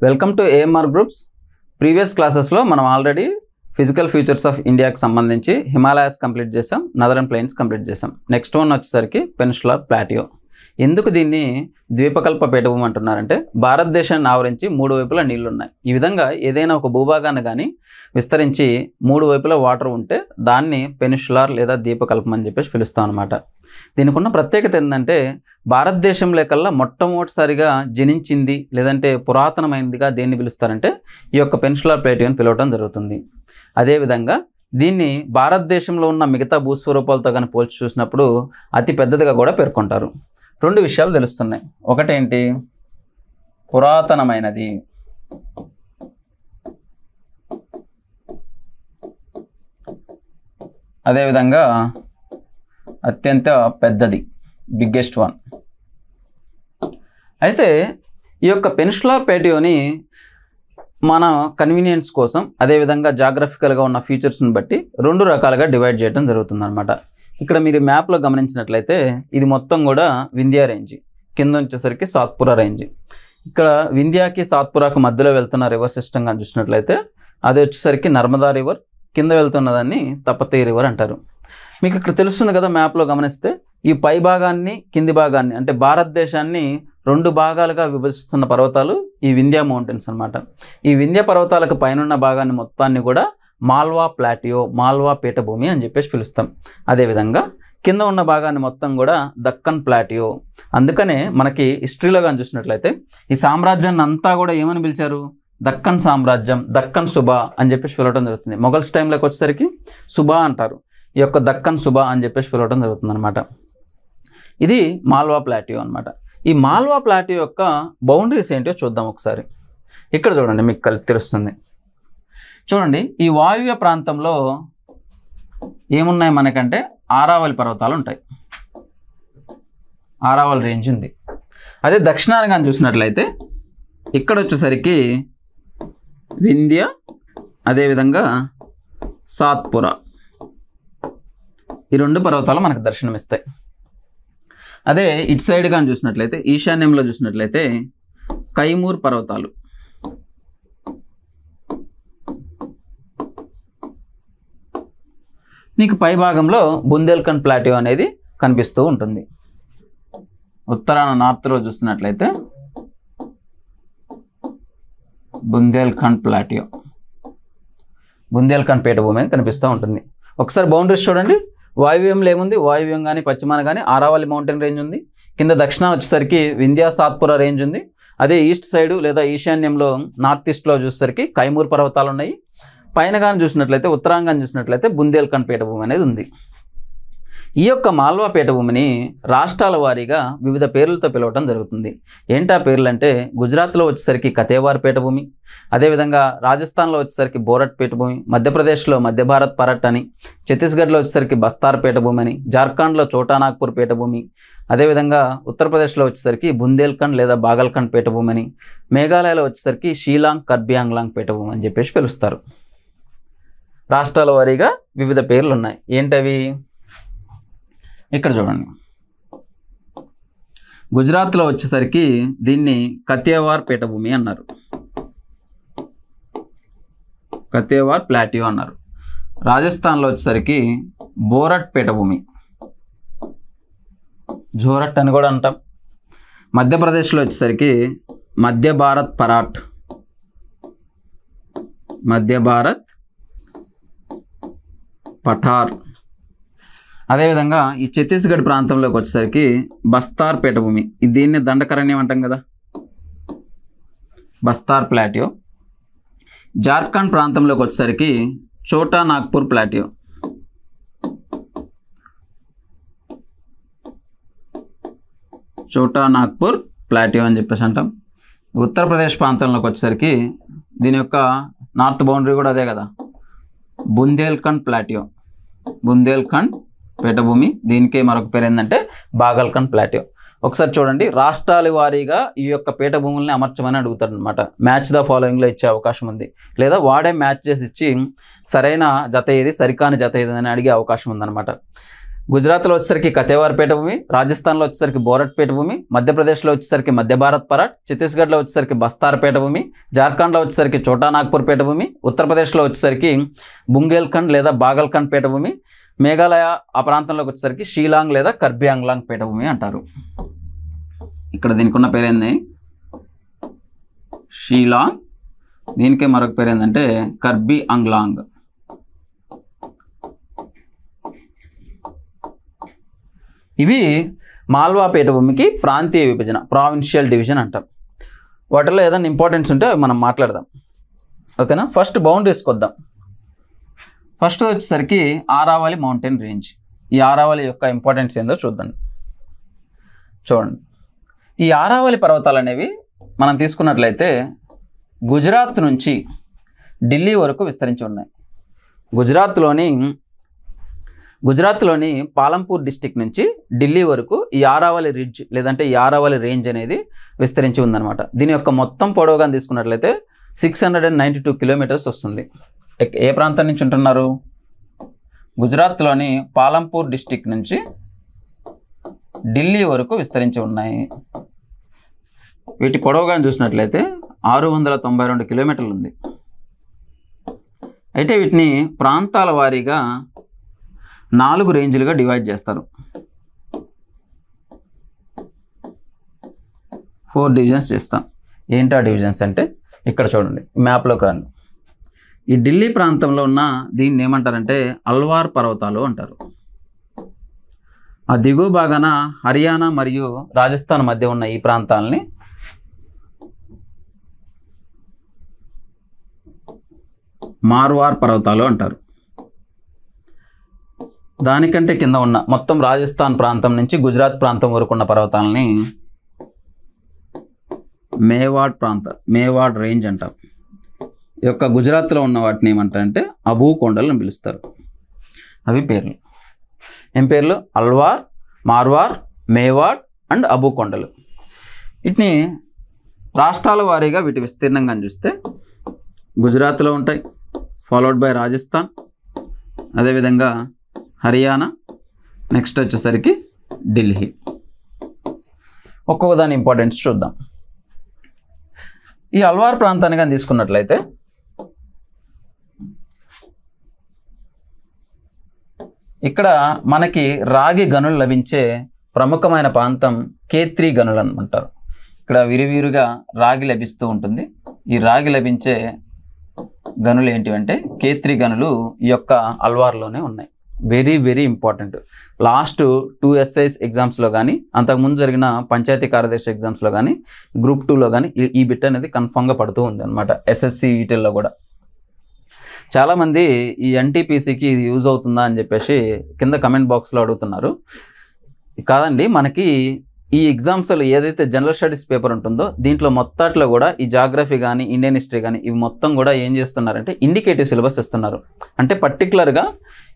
Welcome to AMR groups. Previous క్లాసెస్లో మనం already physical features of ఇండియాకి సంబంధించి హిమాలయాస్ కంప్లీట్ చేసాం, నదరన్ ప్లెయిన్స్ కంప్లీట్ చేసాం. నెక్స్ట్ వన్ వచ్చేసరికి పెనిన్సులర్ ప్లాటియో. ఎందుకు దీన్ని ద్వీపకల్ప పీఠభూమి అంటున్నారంటే భారతదేశాన్ని ఆవరించి మూడు వైపులా నీళ్లు ఉన్నాయి. ఈ విధంగా ఏదైనా ఒక భూభాగాన్ని కానీ విస్తరించి మూడు వైపులా వాటర్ ఉంటే దాన్ని పెనిన్సులర్ లేదా ద్వీపకల్పం అని చెప్పేసి పిలుస్తాం అనమాట. దీనికి ఉన్న ప్రత్యేకత ఏంటంటే భారతదేశంలో కల్లా మొట్టమొదటిసారిగా జనించింది లేదంటే పురాతనమైనదిగా దేన్ని పిలుస్తారంటే ఈ యొక్క పెనిన్సులర్ ప్లాటియో అని పిలవడం జరుగుతుంది. అదేవిధంగా దీన్ని భారతదేశంలో ఉన్న మిగతా భూస్వరూపాలతో కానీ పోల్చి చూసినప్పుడు అతి పెద్దదిగా కూడా పేర్కొంటారు. రెండు విషయాలు తెలుస్తున్నాయి. ఒకటేంటి, పురాతనమైనది, అదేవిధంగా అత్యంత పెద్దది, బిగ్గెస్ట్ వన్. అయితే ఈ యొక్క పెనిన్సులర్ ప్లాటియోని మన కన్వీనియన్స్ కోసం అదేవిధంగా జాగ్రఫికల్గా ఉన్న ఫీచర్స్ని బట్టి రెండు రకాలుగా డివైడ్ చేయడం జరుగుతుందన్నమాట. ఇక్కడ మీరు మ్యాప్లో గమనించినట్లయితే ఇది మొత్తం కూడా వింధ్యా రేంజ్, కింద వచ్చేసరికి సాత్పురా రేంజ్. ఇక్కడ వింధ్యాకి సాత్పురాకు మధ్యలో వెళ్తున్న రివర్ సిస్టమ్ కానీ చూసినట్లయితే అది వచ్చేసరికి నర్మదా రివర్, కింద వెళ్తున్నదాన్ని తపతీ రివర్ అంటారు. మీకు ఇక్కడ తెలుస్తుంది కదా మ్యాప్లో గమనిస్తే, ఈ పై భాగాన్ని కింది భాగాన్ని అంటే భారతదేశాన్ని రెండు భాగాలుగా విభజిస్తున్న పర్వతాలు ఈ వింధ్యా మౌంటైన్స్ అనమాట. ఈ వింధ్యా పర్వతాలకు పైనున్న భాగాన్ని మొత్తాన్ని కూడా మాల్వా ప్లాటియో, మాల్వా పీఠభూమి అని చెప్పేసి పిలుస్తాం. అదేవిధంగా కింద ఉన్న భాగాన్ని మొత్తం కూడా దక్కన్ ప్లాటియో. అందుకనే మనకి హిస్టరీలో కానీ చూసినట్లయితే ఈ సామ్రాజ్యాన్ని అంతా కూడా ఏమని పిలిచారు, దక్కన్ సామ్రాజ్యం, దక్కన్ సుబా అని చెప్పేసి పిలవడం జరుగుతుంది. మొఘల్స్ టైంలోకి వచ్చేసరికి సుబా అంటారు, ఈ యొక్క దక్కన్ సుబా అని చెప్పేసి పిలవడం జరుగుతుంది అనమాట. ఇది మాల్వా ప్లాటియో అనమాట. ఈ మాల్వా ప్లాటియో యొక్క బౌండరీస్ ఏంటో చూద్దాం ఒకసారి. ఇక్కడ చూడండి, మీకు తెలుస్తుంది. చూడండి, ఈ వాయువ్య ప్రాంతంలో ఏమున్నాయి మనకంటే ఆరావళి పర్వతాలు ఉంటాయి, ఆరావళి రేంజ్ ఉంది. అదే దక్షిణాన్ని కానీ చూసినట్లయితే ఇక్కడ వచ్చేసరికి వింధ్య, అదేవిధంగా సాత్పురా, ఈ రెండు పర్వతాలు మనకు దర్శనమిస్తాయి. అదే ఇటు సైడ్ కానీ చూసినట్లయితే ఈశాన్యంలో చూసినట్లయితే కైమూర్ పర్వతాలు, నీకు పై భాగంలో బుందేల్ఖండ్ ప్లాటియో అనేది కనిపిస్తూ ఉంటుంది. ఉత్తరాన నార్త్లో చూసినట్లయితే బుందేల్ఖండ్ ప్లాటియో, బుందేల్ఖండ్ పీఠభూమి అని కనిపిస్తూ ఉంటుంది. ఒకసారి బౌండరీస్ చూడండి. వాయువ్యంలో ఏముంది, వాయువ్యం కానీ పశ్చిమాన కానీ ఆరావళి మౌంటైన్ రేంజ్ ఉంది. కింద దక్షిణాన వచ్చేసరికి వింధ్యా సాత్పురా రేంజ్ ఉంది. అదే ఈస్ట్ సైడు లేదా ఈశాన్యంలో నార్త్ ఈస్ట్లో చూసేసరికి కైమూర్ పర్వతాలు ఉన్నాయి. పైన కానీ చూసినట్లయితే ఉత్తరాంగాన్ని చూసినట్లయితే బుందేల్ఖండ్ పీఠభూమి అనేది ఉంది. ఈ యొక్క మాల్వా పీఠభూమిని రాష్ట్రాల వారీగా వివిధ పేర్లతో పిలవటం జరుగుతుంది. ఏంటా పేర్లు అంటే, గుజరాత్లో వచ్చేసరికి కతేవార్ పీఠభూమి, అదేవిధంగా రాజస్థాన్లో వచ్చేసరికి బోరట్ పీఠభూమి, మధ్యప్రదేశ్లో మధ్య భారత్ పరట్ అని, ఛత్తీస్గఢ్లో వచ్చేసరికి బస్తార్ పీఠభూమి అని, జార్ఖండ్లో చోటానాగ్పూర్ పీఠభూమి, అదేవిధంగా ఉత్తరప్రదేశ్లో వచ్చేసరికి బుందేల్ఖండ్ లేదా బాగల్ఖండ్ పీఠభూమి అని, మేఘాలయలో వచ్చేసరికి షీలాంగ్ కర్బీ ఆంగ్లాంగ్ పీఠభూమి అని చెప్పేసి పిలుస్తారు. రాష్ట్రాల వారీగా వివిధ పేర్లు ఉన్నాయి. ఏంటవి ఇక్కడ చూడండి. గుజరాత్లో వచ్చేసరికి దీన్ని కతేవార్ పీఠభూమి అన్నారు, కతేవార్ ప్లాటియో అన్నారు. రాజస్థాన్లో వచ్చేసరికి బోరట్ పీఠభూమి, జోరట్ అని కూడా అంటాం. మధ్యప్రదేశ్లో వచ్చేసరికి మధ్య భారత్ పరాట్, మధ్య భారత్ పఠార్. అదేవిధంగా ఈ ఛత్తీస్గఢ్ ప్రాంతంలోకి వచ్చేసరికి బస్తార్ పీఠభూమి, దీన్ని దండకరణ్యం అంటాం కదా, బస్తార్ ప్లాటియో. జార్ఖండ్ ప్రాంతంలోకి వచ్చేసరికి చోటా నాగ్పూర్ ప్లాటియో, చోటా నాగ్పూర్ ప్లాటియో అని చెప్పేసి అంటాం. ఉత్తరప్రదేశ్ ప్రాంతంలోకి వచ్చేసరికి దీని యొక్క నార్త్ బౌండరీ కూడా అదే కదా, బుందేల్ఖండ్ ప్లాటియో, బుందేల్ఖండ్ పీఠభూమి. దీనికే మరొక పేరు ఏంటంటే బాగల్ఖండ్ ప్లాటియో. ఒకసారి చూడండి, రాష్ట్రాల వారీగా ఈ యొక్క పీఠభూముల్ని అమర్చమని అడుగుతారు అనమాట. మ్యాచ్ ద ఫాలోయింగ్లో ఇచ్చే అవకాశం ఉంది, లేదా వాడే మ్యాచ్ చేసి ఇచ్చి సరైన జత ఏది, సరికాని జత ఏది అని అడిగే అవకాశం ఉందన్నమాట. గుజరాత్లో వచ్చేసరికి కతేవార్ పీఠభూమి, రాజస్థాన్లో వచ్చేసరికి బోరట్ పీఠభూమి, మధ్యప్రదేశ్లో వచ్చేసరికి మధ్య భారత్ పరాట్, ఛత్తీస్గఢ్లో వచ్చేసరికి బస్తార్ పీఠభూమి, జార్ఖండ్లో వచ్చేసరికి చోటా నాగ్పూర్ పీఠభూమి, ఉత్తరప్రదేశ్లో వచ్చేసరికి బుంగేల్ఖండ్ లేదా బాగల్ఖండ్ పీఠభూమి, మేఘాలయ ఆ ప్రాంతంలోకి వచ్చేసరికి షీలాంగ్ లేదా కర్బీ ఆంగ్లాంగ్ పీఠభూమి అంటారు. ఇక్కడ దీనికి ఉన్న పేరేంది షీలాంగ్, దీనికే మరొక పేరు ఏంటంటే కర్బీ ఆంగ్లాంగ్. ఇవి మాల్వా పీఠభూమికి ప్రాంతీయ విభజన, ప్రావిన్షియల్ డివిజన్ అంటాం. వాటిలో ఏదైనా ఇంపార్టెన్స్ ఉంటే మనం మాట్లాడదాం. ఓకేనా, ఫస్ట్ బౌండరీస్కి వద్దాం. ఫస్ట్ వచ్చేసరికి ఆరావళి మౌంటైన్ రేంజ్. ఈ ఆరావళి యొక్క ఇంపార్టెన్స్ ఏందో చూద్దాం. చూడండి, ఈ ఆరావళి పర్వతాలు అనేవి మనం తీసుకున్నట్లయితే గుజరాత్ నుంచి ఢిల్లీ వరకు విస్తరించి ఉన్నాయి. గుజరాత్లోని పాలంపూర్ డిస్టిక్ నుంచి ఢిల్లీ వరకు ఈ ఆరావళి రిడ్జ్ లేదంటే ఈ ఆరావళి రేంజ్ అనేది విస్తరించి ఉందన్నమాట. దీని యొక్క మొత్తం పొడవుగా తీసుకున్నట్లయితే 692 కిలోమీటర్స్ వస్తుంది. ఏ ప్రాంతం నుంచి ఉంటున్నారు? గుజరాత్లోని పాలంపూర్ డిస్టిక్ నుంచి ఢిల్లీ వరకు విస్తరించి ఉన్నాయి. వీటి పొడవుగా చూసినట్లయితే 692 కిలోమీటర్లు ఉంది. అయితే వీటిని ప్రాంతాల వారీగా 4 రేంజ్లుగా డివైడ్ చేస్తారు. 4 డివిజన్స్ చేస్తాం. ఏంటా డివిజన్స్ అంటే ఇక్కడ చూడండి, మ్యాప్లోకి రండి. ఈ ఢిల్లీ ప్రాంతంలో ఉన్న దీన్ని ఏమంటారంటే అల్వార్ పర్వతాలు అంటారు. ఆ దిగువ భాగాన హర్యానా మరియు రాజస్థాన్ మధ్య ఉన్న ఈ ప్రాంతాలని మార్వార్ పర్వతాలు అంటారు. దానికంటే కింద ఉన్న మొత్తం రాజస్థాన్ ప్రాంతం నుంచి గుజరాత్ ప్రాంతం వరకు ఉన్న పర్వతాలని మేవాడ్ రేంజ్ అంటాం. ఈ యొక్క గుజరాత్లో ఉన్న వాటిని ఏమంటారంటే అబూ కొండలు అని పిలుస్తారు. అవి పేర్లు. ఏం పేర్లు? అల్వార్, మార్వార్, మేవాడ్ అండ్ అబూ కొండలు. వీటిని రాష్ట్రాల వారీగా వీటి విస్తీర్ణంగా చూస్తే గుజరాత్లో ఉంటాయి, ఫాలోడ్ బై రాజస్థాన్, అదేవిధంగా హర్యానా, నెక్స్ట్ వచ్చేసరికి ఢిల్లీ. ఒక్కొక్క దాని ఇంపార్టెన్స్ చూద్దాం. ఈ అల్వార్ ప్రాంతాన్ని కానీ తీసుకున్నట్లయితే ఇక్కడ మనకి రాగి గనులు లభించే ప్రముఖమైన ప్రాంతం K3 గనులు అంటారు. ఇక్కడ విరివిరుగా రాగి లభిస్తూ ఉంటుంది. ఈ రాగి లభించే గనులు ఏంటివంటే K3 గనులు ఈ యొక్క అల్వార్లోనే ఉన్నాయి. Very very important. Last 2 SIs ఎగ్జామ్స్లో కానీ, అంతకుముందు జరిగిన పంచాయతీ కార్యదర్శి ఎగ్జామ్స్లో కానీ, గ్రూప్ 2లో కానీ ఈ బిట్ అనేది కన్ఫామ్గా పడుతూ ఉంది అనమాట. SSC వీటిల్లో కూడా చాలామంది ఈ NTPCకి ఇది యూజ్ అవుతుందా అని చెప్పేసి కింద కమెంట్ బాక్స్లో అడుగుతున్నారు. కాదండి, మనకి ఈ ఎగ్జామ్స్లో ఏదైతే జనరల్ స్టడీస్ పేపర్ ఉంటుందో దీంట్లో మొత్తాట్లో కూడా ఈ జాగ్రఫీ కానీ, ఇండియన్ హిస్టరీ కానీ ఇవి మొత్తం కూడా ఏం చేస్తున్నారంటే ఇండికేటివ్ సిలబస్ ఇస్తున్నారు. అంటే పర్టికులర్గా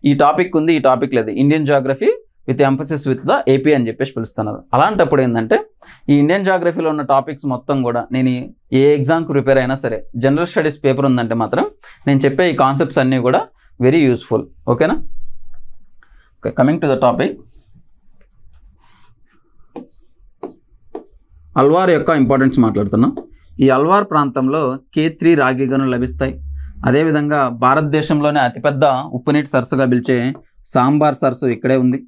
ఈ టాపిక్ ఉంది, ఈ టాపిక్ లేదు, Indian geography with emphasis with the AP అని చెప్పేసి పిలుస్తున్నారు. అలాంటప్పుడు ఏంటంటే ఈ ఇండియన్ జాగ్రఫీలో ఉన్న టాపిక్స్ మొత్తం కూడా నేను ఏ ఎగ్జామ్కి ప్రిపేర్ అయినా సరే జనరల్ స్టడీస్ పేపర్ ఉందంటే మాత్రం నేను చెప్పే ఈ కాన్సెప్ట్స్ అన్నీ కూడా వెరీ యూస్ఫుల్. ఓకేనా? Okay, coming to the topic. Alwar యొక్క ఇంపార్టెన్స్ మాట్లాడుతున్నాం. ఈ అల్వార్ ప్రాంతంలో K3 రాగి గనులు లభిస్తాయి. అదేవిధంగా భారతదేశంలోనే అతిపెద్ద ఉప్పునీటి సరస్సుగా పిలిచే సాంబార్ సరస్సు ఇక్కడే ఉంది.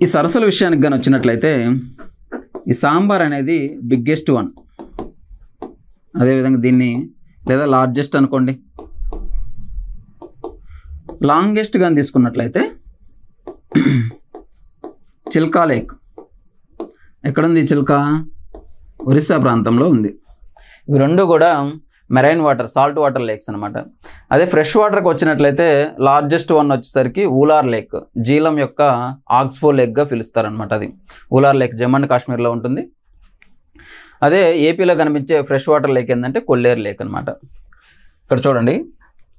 ఈ సరస్సుల విషయానికి కానీ వచ్చినట్లయితే ఈ సాంబార్ అనేది బిగ్గెస్ట్ వన్, అదేవిధంగా దీన్ని లేదా లార్జెస్ట్ అనుకోండి. లాంగెస్ట్ కానీ తీసుకున్నట్లయితే చిల్కా లేక్. ఎక్కడుంది చిల్కా? ఒరిస్సా ప్రాంతంలో ఉంది. ఇవి రెండు కూడా marine water, salt water lakes అనమాట. అదే ఫ్రెష్ వాటర్కి వచ్చినట్లయితే లార్జెస్ట్ వన్ వచ్చేసరికి ఊలార్ లేక్, జీలం యొక్క ఆక్స్ఫో లేక్గా పిలుస్తారనమాట. అది ఊలార్ లేక్ జమ్మూ అండ్ కాశ్మీర్లో ఉంటుంది. అదే ఏపీలో కనిపించే ఫ్రెష్ వాటర్ లేక్ ఏంటంటే కొల్లేరు లేక్ అనమాట. ఇక్కడ చూడండి,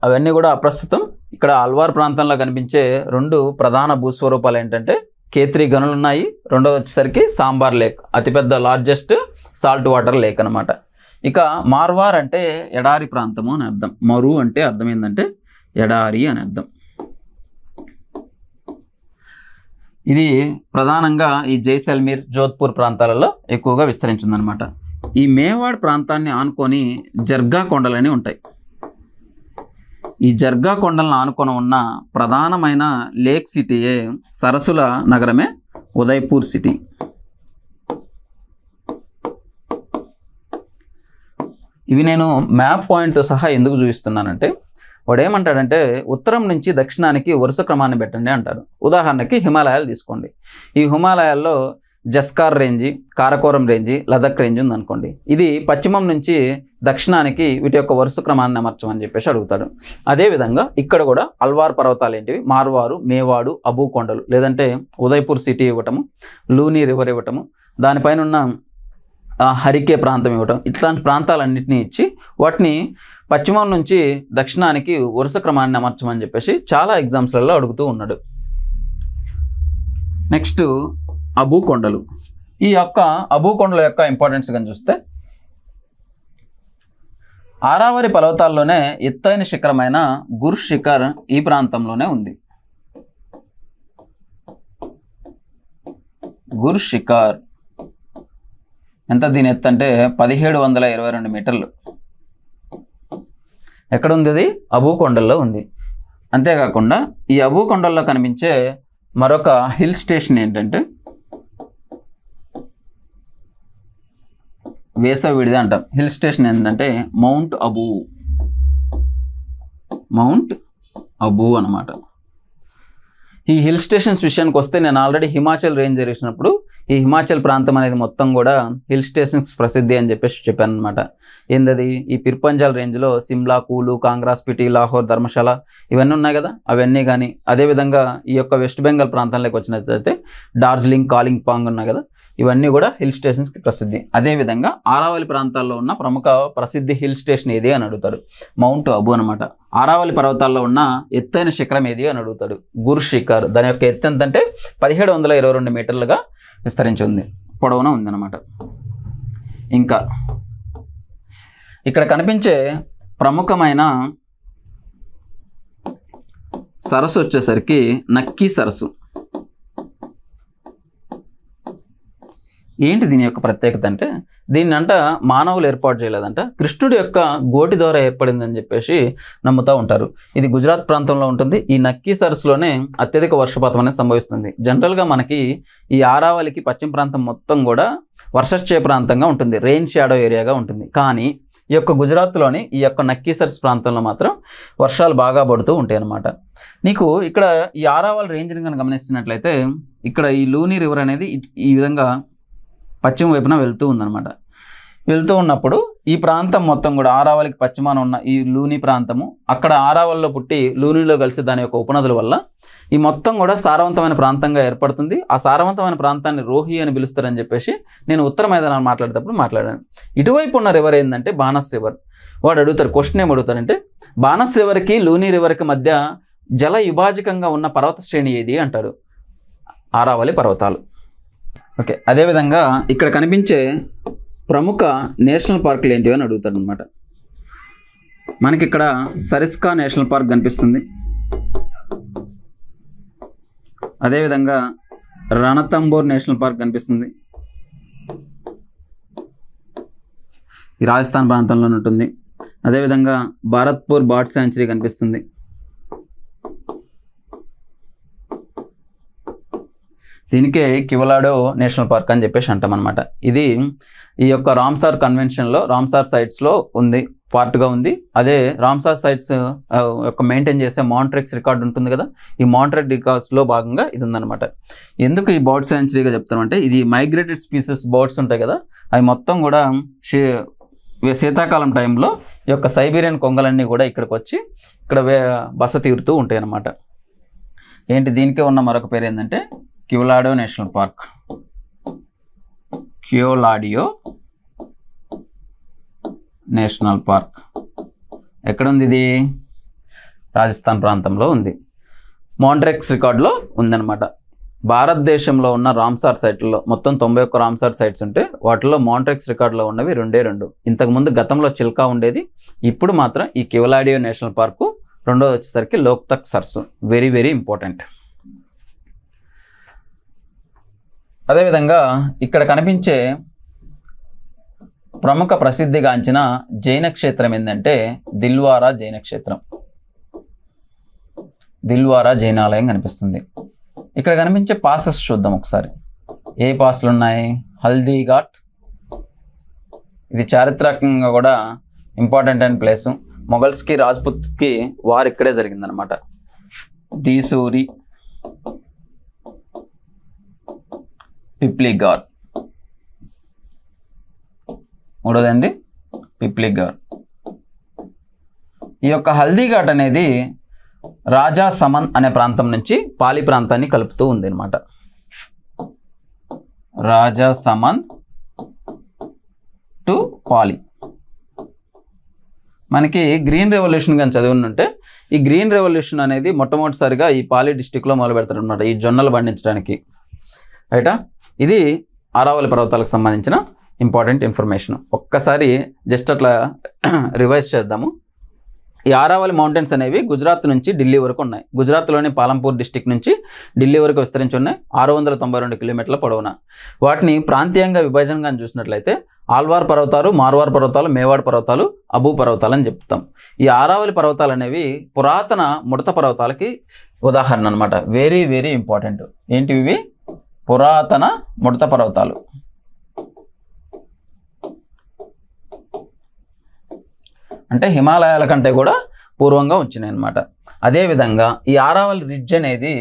అవన్నీ కూడా ప్రస్తుతం ఇక్కడ అల్వార్ ప్రాంతంలో కనిపించే 2 ప్రధాన భూస్వరూపాలు ఏంటంటే K3 గనులు ఉన్నాయి, రెండోది వచ్చేసరికి సాంబార్ లేక్, అతిపెద్ద లార్జెస్ట్ సాల్ట్ వాటర్ లేక్ అనమాట. ఇక మార్వార్ అంటే ఎడారి ప్రాంతము అని అర్థం. మరు అంటే అర్థం ఏంటంటే ఎడారి అని అర్థం. ఇది ప్రధానంగా ఈ జైసల్మీర్, జోధ్పూర్ ప్రాంతాలలో ఎక్కువగా విస్తరించిందనమాట. ఈ మేవాడ్ ప్రాంతాన్ని ఆనుకొని జర్గా కొండలని ఉంటాయి. ఈ జర్గా కొండలను ఆనుకొని ఉన్న ప్రధానమైన లేక్ సిటీయే, సరస్సుల నగరమే ఉదయ్పూర్ సిటీ. ఇవి నేను మ్యాప్ పాయింట్తో సహా ఎందుకు చూపిస్తున్నానంటే, వాడు ఏమంటాడంటే ఉత్తరం నుంచి దక్షిణానికి వరుస క్రమాన్ని పెట్టండి అంటారు. ఉదాహరణకి హిమాలయాలు తీసుకోండి. ఈ హిమాలయాల్లో Zanskar range, Karakoram range, Ladakh range ఉందనుకోండి. ఇది పశ్చిమం నుంచి దక్షిణానికి వీటి యొక్క వరుస క్రమాన్ని అమర్చమని చెప్పేసి అడుగుతాడు. అదేవిధంగా ఇక్కడ కూడా అల్వార్ పర్వతాలు ఏంటివి, మార్వారు, మేవాడు, అబూ కొండలు, లేదంటే ఉదయ్పూర్ సిటీ ఇవ్వటము, లూని రివర్ ఇవ్వటము, దానిపైన ఉన్న హరికే ప్రాంతం ఇవ్వటం, ఇట్లాంటి ప్రాంతాలన్నింటినీ ఇచ్చి వాటిని పశ్చిమం నుంచి దక్షిణానికి వరుస క్రమాన్ని అమర్చమని చెప్పేసి చాలా ఎగ్జామ్స్లలో అడుగుతూ ఉన్నాడు. నెక్స్ట్ అబూ కొండలు. ఈ యొక్క అబూ కొండల యొక్క ఇంపార్టెన్స్ కానీ చూస్తే, ఆరావరి పర్వతాల్లోనే ఎత్తైన శిఖరమైన గుర్ శిఖర్ ఈ ప్రాంతంలోనే ఉంది. గుర్ శిఖర్ ఎంత దీని ఎత్తు అంటే 1722 మీటర్లు. ఎక్కడ ఉంది? అది అబూ కొండల్లో ఉంది. అంతేకాకుండా ఈ అబూ కొండల్లో కనిపించే మరొక హిల్ స్టేషన్ ఏంటంటే వేసవిడిది అంటాం. హిల్ స్టేషన్ ఏంటంటే మౌంట్ అబూ అన్నమాట. ఈ హిల్ స్టేషన్స్ విషయానికి వస్తే, నేను ఆల్రెడీ హిమాచల్ రేంజ్ జరిగినప్పుడు ఈ హిమాచల్ ప్రాంతం అనేది మొత్తం కూడా హిల్ స్టేషన్స్ ప్రసిద్ధి అని చెప్పేసి చెప్పాను అనమాట. ఏందది? ఈ పిర్పంజాల్ రేంజ్లో సిమ్లా, కూలు, కాంగ్రా, స్పిటి, లాహోర్, ధర్మశాల ఇవన్నీ ఉన్నాయి కదా, అవన్నీ కానీ. అదేవిధంగా ఈ యొక్క వెస్ట్ బెంగాల్ ప్రాంతంలోకి వచ్చినట్లయితే డార్జిలింగ్, కాలింపాంగ్ ఉన్నాయి కదా, ఇవన్నీ కూడా హిల్ స్టేషన్స్కి ప్రసిద్ధి. అదేవిధంగా ఆరావళి ప్రాంతాల్లో ఉన్న ప్రముఖ ప్రసిద్ధి హిల్ స్టేషన్ ఏది అని అడుగుతాడు. మౌంట్ అబూ అనమాట. ఆరావళి పర్వతాల్లో ఉన్న ఎత్తైన శిఖరం ఏది అని అడుగుతాడు. గుర్ శిఖర్. దాని యొక్క ఎత్తు ఎంతంటే 1722 మీటర్లుగా విస్తరించి ఉంది, పొడవున ఉందన్నమాట. ఇంకా ఇక్కడ కనిపించే ప్రముఖమైన సరస్సు వచ్చేసరికి నక్కీ సరస్సు. ఏంటి దీని యొక్క ప్రత్యేకత అంటే, దీన్ని అంట మానవులు ఏర్పాటు చేయలేదంట, కృష్ణుడి యొక్క గోటి ద్వారా ఏర్పడిందని చెప్పేసి నమ్ముతూ ఉంటారు. ఇది గుజరాత్ ప్రాంతంలో ఉంటుంది. ఈ నక్కీ సరస్సులోనే అత్యధిక వర్షపాతం అనేది సంభవిస్తుంది. జనరల్గా మనకి ఈ ఆరావళికి పశ్చిమ ప్రాంతం మొత్తం కూడా వర్షక్షయ ప్రాంతంగా ఉంటుంది, రెయిన్ షాడో ఏరియాగా ఉంటుంది. కానీ ఈ యొక్క గుజరాత్లోని ఈ యొక్క నక్కీ సరస్సు ప్రాంతంలో మాత్రం వర్షాలు బాగా పడుతూ ఉంటాయి అన్నమాట. నీకు ఇక్కడ ఈ ఆరావళి రేంజ్ని కనుక గమనిస్తున్నట్లయితే, ఇక్కడ ఈ లూని రివర్ అనేది ఈ విధంగా పశ్చిమ వైపున వెళ్తూ ఉందన్నమాట. వెళ్తూ ఉన్నప్పుడు ఈ ప్రాంతం మొత్తం కూడా ఆరావళికి పశ్చిమాన ఉన్న ఈ లూని ప్రాంతము, అక్కడ ఆరావళిలో పుట్టి లూనిలో కలిసి దాని యొక్క ఉపనదుల వల్ల ఈ మొత్తం కూడా సారవంతమైన ప్రాంతంగా ఏర్పడుతుంది. ఆ సారవంతమైన ప్రాంతాన్ని రోహి అని పిలుస్తారని చెప్పేసి నేను ఉత్తర మైదానాలు మాట్లాడేటప్పుడు మాట్లాడాను. ఇటువైపు ఉన్న రివర్ ఏంటంటే బానస్ రివర్. వాడు అడుగుతారు, క్వశ్చన్ ఏం అడుగుతారంటే, బానస్ రివర్కి లూని రివర్కి మధ్య జల విభాజకంగా ఉన్న పర్వత శ్రేణి ఏది అంటారు. ఆరావళి పర్వతాలు. ఓకే. అదేవిధంగా ఇక్కడ కనిపించే ప్రముఖ నేషనల్ పార్కులు ఏంటివి అని అడుగుతాడు అనమాట. మనకి ఇక్కడ సరిస్కా నేషనల్ పార్క్ కనిపిస్తుంది. అదేవిధంగా రణతంబోర్ నేషనల్ పార్క్ కనిపిస్తుంది. ఈ రాజస్థాన్ ప్రాంతంలో ఉంటుంది. అదేవిధంగా భారత్పూర్ బర్డ్ శాంచురీ కనిపిస్తుంది. దీనికే కివలాడో నేషనల్ పార్క్ అని చెప్పేసి అంటాం అనమాట. ఇది ఈ యొక్క రామ్సార్ కన్వెన్షన్లో రామ్సార్ సైట్స్లో ఉంది, పార్ట్గా ఉంది. అదే రామ్సార్ సైట్స్ యొక్క మెయింటైన్ చేసే మాంట్రెక్స్ రికార్డు ఉంటుంది కదా, ఈ మాంట్రెక్ రికార్డ్స్లో భాగంగా ఇది ఉందన్నమాట. ఎందుకు ఈ బర్డ్ శాంచురీగా చెప్తామంటే, ఇది మైగ్రేటెడ్ స్పీసెస్ బర్డ్స్ ఉంటాయి కదా, అవి మొత్తం కూడా శీతాకాలం టైంలో ఈ యొక్క సైబీరియన్ కొంగలన్నీ కూడా ఇక్కడికి వచ్చి ఇక్కడ బస తీరుతూ ఉంటాయి అన్నమాట. ఏంటి దీనికే ఉన్న మరొక పేరు ఏంటంటే క్యూలాడో నేషనల్ పార్క్. క్యూలాడియో నేషనల్ పార్క్ ఎక్కడుంది? ఇది రాజస్థాన్ ప్రాంతంలో ఉంది. మాంట్రెక్స్ రికార్డులో ఉందన్నమాట. భారతదేశంలో ఉన్న రామ్సార్ సైట్లలో మొత్తం 91 రామ్సార్ సైట్స్ ఉంటే వాటిలో మాంట్రెక్స్ రికార్డులో ఉన్నవి 2. ఇంతకుముందు గతంలో చిల్కా ఉండేది, ఇప్పుడు మాత్రం ఈ క్యూలాడియో నేషనల్ పార్కు రెండోది వచ్చేసరికి లోక్తక్ సరస్సు, వెరీ వెరీ ఇంపార్టెంట్. అదేవిధంగా ఇక్కడ కనిపించే ప్రముఖ ప్రసిద్ధిగాంచిన జైన క్షేత్రం ఏంటంటే దిల్వారా జైన క్షేత్రం, దిల్వారా జైనాలయం కనిపిస్తుంది. ఇక్కడ కనిపించే పాసెస్ చూద్దాం ఒకసారి. ఏ పాస్లు ఉన్నాయి? హల్దీ ఘాట్, ఇది చారిత్రకంగా కూడా ఇంపార్టెంట్ అయిన ప్లేసు. మొఘల్స్కి రాజ్పుత్కి వార్ ఇక్కడే జరిగిందనమాట. దీసూరి, పిప్లీ ఘాట్, మూడోది పిప్లీ ఘాట్. ఈ యొక్క హల్దీ ఘాట్ అనేది రాజా సమన్ అనే ప్రాంతం నుంచి పాలి ప్రాంతాన్ని కలుపుతూ ఉంది అనమాట. రాజా సమన్ టు పాలి. మనకి గ్రీన్ రెవల్యూషన్ కానీ చదివినుంటే ఈ గ్రీన్ రెవల్యూషన్ అనేది మొట్టమొదటిసారిగా ఈ పాలి డిస్టిక్లో మొదలు పెడతారు అనమాట, ఈ జొన్నలు పండించడానికి. రైటా? ఇది ఆరావళి పర్వతాలకు సంబంధించిన ఇంపార్టెంట్ ఇన్ఫర్మేషన్. ఒక్కసారి జస్ట్ అట్లా రివైజ్ చేద్దాము. ఈ ఆరావళి మౌంటైన్స్ అనేవి గుజరాత్ నుంచి ఢిల్లీ వరకు ఉన్నాయి. గుజరాత్లోని పాలంపూర్ డిస్టిక్ నుంచి ఢిల్లీ వరకు విస్తరించి ఉన్నాయి, 692 కిలోమీటర్ల పొడవున. వాటిని ప్రాంతీయంగా విభజనగా చూసినట్లయితే ఆల్వార్ పర్వతాలు, మార్వార్ పర్వతాలు, మేవాడ్ పర్వతాలు, అబూ పర్వతాలు అని చెప్తాం. ఈ ఆరావళి పర్వతాలు అనేవి పురాతన ముడత పర్వతాలకి ఉదాహరణ అనమాట. Very very important. ఏంటివి ఇవి? పురాతన ముడత పర్వతాలు. అంటే హిమాలయాల కంటే కూడా పూర్వంగా వచ్చినాయి అన్నమాట. అదేవిధంగా ఈ ఆరావళి రిడ్జ్ అనేది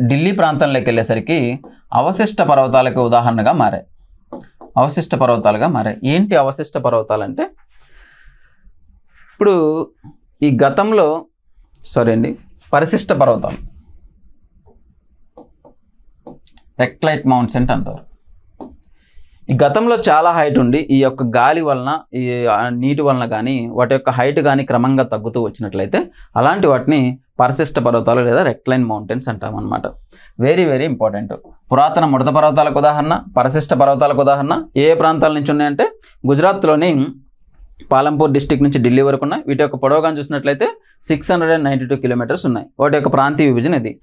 ఢిల్లీ ప్రాంతంలోకి వెళ్ళేసరికి అవశిష్ట పర్వతాలకు ఉదాహరణగా మారాయి, అవశిష్ట పర్వతాలుగా మారాయి. ఏంటి అవశిష్ట పర్వతాలు అంటే, ఇప్పుడు ఈ గతంలో పరిశిష్ట పర్వతాలు, రెక్లైట్ మౌంటైన్స్ అంటారు. ఈ గతంలో చాలా హైట్ ఉండి ఈ యొక్క గాలి వలన, ఈ నీటి వలన కానీ వాటి యొక్క హైట్ కానీ క్రమంగా తగ్గుతూ వచ్చినట్లయితే అలాంటి వాటిని పరిశిష్ట పర్వతాలు లేదా రెక్లైన్ మౌంటైన్స్ అంటాం అనమాట. Very very important. పురాతన ముడత పర్వతాలకు ఉదాహరణ, పరిశిష్ట పర్వతాలకు ఉదాహరణ ఏ ప్రాంతాల నుంచి ఉన్నాయంటే గుజరాత్లోని పాలంపూర్ డిస్టిక్ నుంచి ఢిల్లీ వరకు ఉన్నాయి. వీటి యొక్క పొడవుగా చూసినట్లయితే 692 కిలోమీటర్స్ ఉన్నాయి. వాటి యొక్క ప్రాంతీయ విభజన ఇది.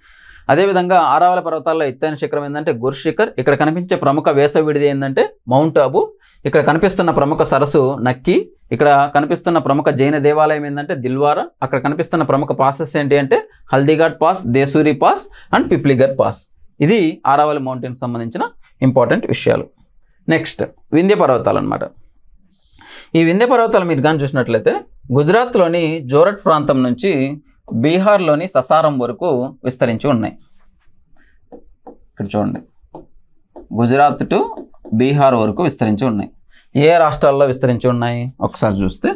అదేవిధంగా ఆరావళి పర్వతాల్లో ఎత్తైన శిఖరం ఏంటంటే గుర్షిఖర్. ఇక్కడ కనిపించే ప్రముఖ వేసవి విడిది ఏంటంటే మౌంట్ అబు. ఇక్కడ కనిపిస్తున్న ప్రముఖ సరస్సు నక్కి. ఇక్కడ కనిపిస్తున్న ప్రముఖ జైన దేవాలయం ఏంటంటే దిల్వారా. అక్కడ కనిపిస్తున్న ప్రముఖ పాసెస్ ఏంటి అంటే Haldighati pass, దేసూరి pass and పిప్లీగర్ pass. ఇది ఆరావళి మౌంటైన్స్ సంబంధించిన ఇంపార్టెంట్ విషయాలు. నెక్స్ట్ వింధ్య పర్వతాలు అనమాట. ఈ వింధ్య పర్వతాలు మీరు కానీ చూసినట్లయితే గుజరాత్లోని జోరట్ ప్రాంతం నుంచి బీహార్లోని ససారం వరకు విస్తరించి ఉన్నాయి. ఇక్కడ చూడండి, గుజరాత్ టు బీహార్ వరకు విస్తరించి ఉన్నాయి. ఏ రాష్ట్రాల్లో విస్తరించి ఉన్నాయి ఒకసారి చూస్తే